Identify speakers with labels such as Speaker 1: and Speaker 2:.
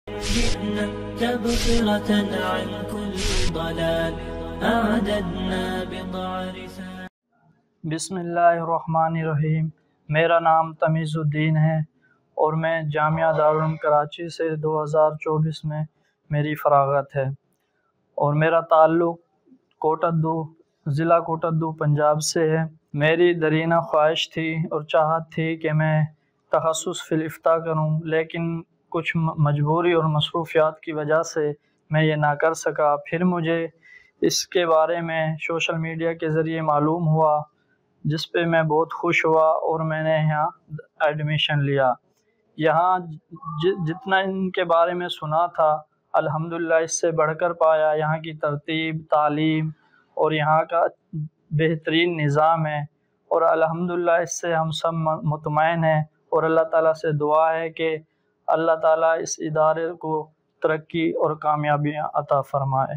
Speaker 1: جئنا تبصرة عن كل ضلال أعددنا بضع رسال.
Speaker 2: بسم اللہ الرحمن الرحیم. میرا نام تمیز الدین ہے اور میں جامعہ دارالعلوم کراچی سے 2024 میں میری فراغت ہے اور میرا تعلق کوٹدو ضلع کوٹدو پنجاب سے ہے. میری درینہ خواہش تھی اور چاہت تھی کہ میں تخصص فی الافتاء کروں، لیکن کچھ مجبوری اور مصروفیات کی وجہ سے میں یہ نہ کر سکا. پھر مجھے اس کے بارے میں سوشل میڈیا کے ذریعے معلوم ہوا، جس پہ میں بہت خوش ہوا اور میں نے یہاں ایڈمیشن لیا. یہاں جتنا ان کے بارے میں سنا تھا، الحمدللہ اس سے بڑھ کر پایا. یہاں کی ترتیب، تعلیم اور یہاں کا بہترین نظام ہے اور الحمدللہ اس سے ہم سب مطمئن ہیں اور اللہ تعالیٰ سے دعا ہے کہ اللہ تعالیٰ اس ادارے کو ترقی اور کامیابیاں عطا فرمائے.